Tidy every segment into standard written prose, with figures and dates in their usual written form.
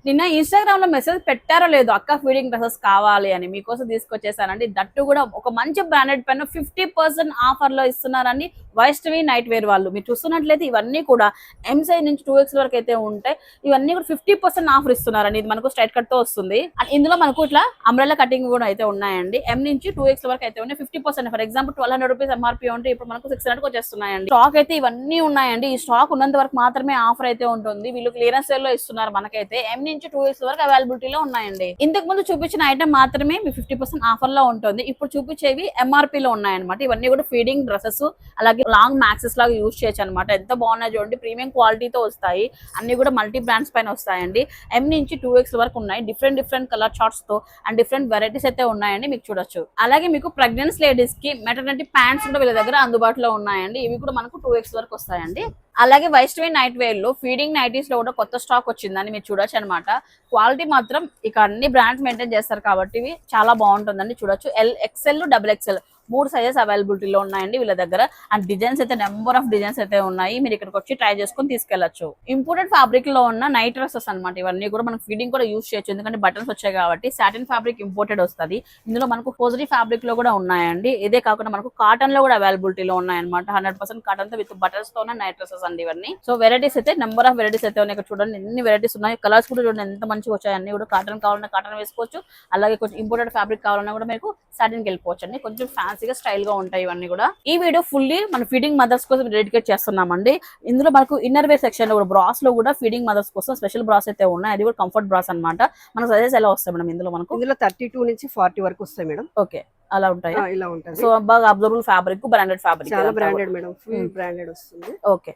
నిన్న ఇన్‌స్టాగ్రామ్‌లో మెసేజ్ పెట్టారో లేదో అక్క ఫీడింగ్ డ్రెసెస్ కావాలి అని మీకోసం తీసుకొచ్చేసానండి. దట్టు కూడా ఒక మంచి బ్రాండెడ్ పైన 50% ఆఫర్‌లో ఇస్తున్నారండి వైష్ణవి నైట్ వేర్ వాళ్ళు. మీరు చూస్తున్నట్లయితే ఇవన్నీ కూడా ఎం సైజ్ నుంచి 2X వరకు అయితే ఉంటాయి. ఇవన్నీ కూడా 50% ఆఫర్ ఇస్తున్నారండి. ఇది మనకు స్ట్రైట్ కట్ తో వస్తుంది. అండ్ ఇందులో మనకు ఇట్లా అంబ్రెల్లా కటింగ్ కూడా అయితే ఉన్నాయండి. ఎం నుంచి 2X వరకు అయితే ఉన్నాయి. 50% ఫర్ ఎగ్జాంపుల్ 1200 రూపీస్ ఎంఆర్పీ ఉంటే ఇప్పుడు మనకు 600 కి వచ్చేస్తున్నాయండి. స్టాక్ అయితే ఇవన్నీ ఉన్నాయండి. ఈ స్టాక్ ఉన్నంత వరకు మాత్రమే ఆఫర్ అయితే ఉంటుంది. వీళ్ళు క్లియరెన్స్ సేల్ లో ఇస్తున్నారు మనకైతే. ఎం నుంచి 2X వరకు అవైలబిలిటీలో ఉన్నాయండి. ఇంతకు ముందు చూపించిన ఐటమ్ మాత్రమే మీ 50% ఆఫర్ లో ఉంటుంది. ఇప్పుడు చూపించేవి ఎంఆర్పీ లో ఉన్నాయన్నమాట. ఇవన్నీ కూడా ఫీడింగ్ డ్రెస్సెస్ అలాగే లాంగ్ మ్యాక్సెస్ లాగా యూజ్ చేయొచ్చు అనమాట. ఎంత బాగున్నాయి చూడండి. ప్రీమియం క్వాలిటీతో వస్తాయి. అన్ని కూడా మల్టీ బ్రాండ్స్ పైన వస్తాయండి. ఎం నుంచి 2X వరకు ఉన్నాయి. డిఫరెంట్ కలర్ చార్ట్స్ తో అండ్ డిఫరెంట్ వెరైటీస్ అయితే ఉన్నాయండి. మీకు చూడొచ్చు. అలాగే మీకు ప్రెగ్నెన్సీ లేడీస్ కి మెటర్నిటీ ప్యాంట్స్ కూడా వీళ్ళ దగ్గర అందుబాటులో ఉన్నాయండి. ఇవి కూడా మనకు 2X వరకు వస్తాయండి. అలాగే వైష్ణవి నైట్ వేర్ లో ఫీడింగ్ నైటీస్ లో కూడా కొత్త స్టాక్ వచ్చిందని మీరు చూడొచ్చు అనమాట. క్వాలిటీ మాత్రం ఇక అన్ని బ్రాండ్స్ మెయింటైన్ చేస్తారు కాబట్టి ఇవి చాలా బాగుంటుందండి. చూడొచ్చు. XL, XXL 3 సైజెస్ అవైలబిలిటీలో ఉన్నాయండి వీళ్ళ దగ్గర. అండ్ డిజైన్స్ అయితే నెంబర్ ఆఫ్ డిజైన్స్ అయితే ఉన్నాయి. మీరు ఇక్కడికి వచ్చి ట్రై చేసుకుని తీసుకెళ్లొచ్చు. ఇంపోర్టెడ్ ఫ్యాబ్రిక్ లో ఉన్న నైట్ డ్రెస్సెస్ అనమాట. ఇవన్నీ కూడా మనం ఫీడింగ్ కూడా యూజ్ చేయొచ్చు. ఎందుకంటే బటన్స్ వచ్చాయి కాబట్టి. సాటిన్ ఫ్యాబ్రిక్ ఇంపోర్టెడ్ వస్తుంది. ఇందులో మనకు హోజరీ ఫ్యాబ్రిక్ లో కూడా ఉన్నాయండి. ఇదే కాకుండా మనకు కాటన్ లో కూడా అవైలబిలిటీలో ఉన్నాయన్నమాట. 100% కాటన్ తో విత్ బటన్స్ తో ఉన్న నైట్ డ్రెస్సెస్ అండి ఇవన్నీ. సో వెరైటీస్ అయితే నెంబర్ ఆఫ్ వెరైటీస్ అయితే ఉన్నాయి. ఇక్కడ చూడండి ఎన్ని వెరైటీస్ ఉన్నాయి. కలర్స్ కూడా చూడండి ఎంత మంచిగా వచ్చాయి. అన్ని కూడా కాటన్ కావాలన్నా కాటన్ వేసుకోవచ్చు. అలాగే కొంచెం ఇంపోర్టెడ్ ఫ్యాబ్రిక్ కావాలన్నా కూడా మీకు సాటిన్ కి వెళ్ళిపోవచ్చు అండి. కొంచెం ఫ్యాన్సీగా స్టైల్ గా ఉంటాయి ఇవన్నీ కూడా. ఈ వీడియో ఫుల్లీ మన ఫీడింగ్ మదర్స్ కోసం డెడికేట్ చేస్తున్నామండి. ఇందులో మనకు ఇన్నర్ వేర్ సెక్షన్ లో కూడా బ్రాస్ లో కూడా ఫీడింగ్ మదర్స్ కోసం స్పెషల్ బ్రాస్ అయితే ఉన్నాయి. అది కూడా కంఫర్ట్ బ్రాస్ అనమాట. మన సైజెస్ ఎలా వస్తాయి మేడం ఇందులో? మనకు ఇందులో 32 నుంచి 40 వరకు వస్తాయి మేడం. ఓకే, అలా ఉంటాయి. ఇలా ఉంటుంది. సో బాగా అబ్జర్వబుల్ ఫ్యాబ్రిక్, బ్రాండెడ్ ఫ్యాబ్రిక్, చాలా బ్రాండెడ్ మేడం. ఫుల్ బ్రాండెడ్ వస్తుంది. ఓకే,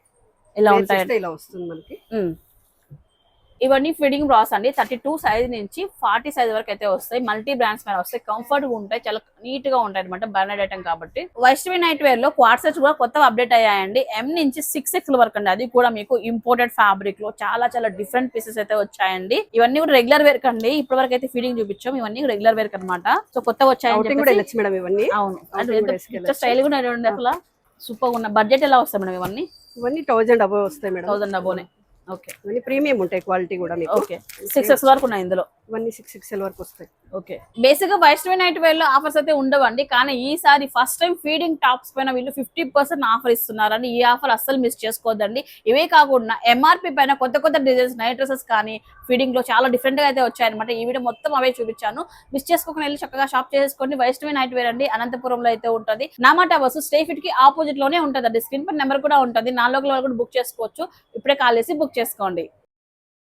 ఇలా ఉంటాయి. ఇలా వస్తుంది మనకి. ఇవన్నీ ఫీడింగ్ బ్రాస్ అండి. 32 సైజ్ నుంచి 40 సైజ్ వరకు అయితే వస్తాయి. మల్టీ బ్రాండ్స్ పైన వస్తాయి. కంఫర్ట్ గా ఉంటాయి. చాలా నీట్ గా ఉంటాయి అనమాట. బ్రాండెడ్ ఐటమ్ కాబట్టి. వైష్ణవి నైట్ వేర్ లో క్వాడ్ సెట్స్ కూడా కొత్తగా అప్డేట్ అయ్యాయండి. ఎం నుంచి 6X వరకు అండి. అది కూడా మీకు ఇంపోర్టెడ్ ఫ్యాబ్రిక్ లో చాలా డిఫరెంట్ పీసెస్ అయితే వచ్చాయండి. ఇవన్నీ కూడా రెగ్యులర్ వేర్ కండి. ఇప్పటి వరకు అయితే ఫీడింగ్ చూపించాం. ఇవన్నీ రెగ్యులర్ వేర్ అనమాట. సో కొత్తగా వచ్చాయని అవును. స్టైల్ కూడా అసలు సూపర్ ఉన్న. బడ్జెట్ ఎలా వస్తాయి మేడం ఇవన్నీ? 1000 అబోవ్ వస్తాయి మేడం. 1000 అబోనే. ఓకే, ఇవన్నీ ప్రీమియం ఉంటాయి. క్వాలిటీ కూడా మీకు. ఓకే, 6X వరకు ఉన్నాయి ఇందులో. ఇవన్నీ 6XL వరకు వస్తాయి. ఓకే, బేసిక్ గా వైష్ణవి నైట్ వేర్ లో ఆఫర్స్ అయితే ఉండవండి. కానీ ఈసారి ఫస్ట్ టైం ఫీడింగ్ టాప్స్ పైన వీళ్ళు 50% ఆఫర్ ఇస్తున్నారండి. ఈ ఆఫర్ అస్సలు మిస్ చేసుకోవద్దండి. ఇవే కాకుండా ఎంఆర్పీ పైన కొత్త డిజైన్స్ నైట్ డ్రెసెస్ కానీ ఫీడింగ్ లో చాలా డిఫరెంట్ గా అయితే వచ్చాయన్నమాట. ఈ వీడియో మొత్తం అవే చూపించాను. మిస్ చేసుకోకుండా వెళ్ళి చక్కగా షాప్ చేసుకోండి. వైష్ణవి నైట్ వేర్ అండి, అనంతపురంలో అయితే ఉంటుంది. నామాట బస్ స్టే ఫిట్ కి ఆపోజిట్ లోనే ఉంటుంది. స్క్రీన్ పై నెంబర్ కూడా ఉంటుంది. 4 కూడా బుక్ చేసుకోవచ్చు. ఇప్పుడే కాల్ చేసి బుక్ చేసుకోండి.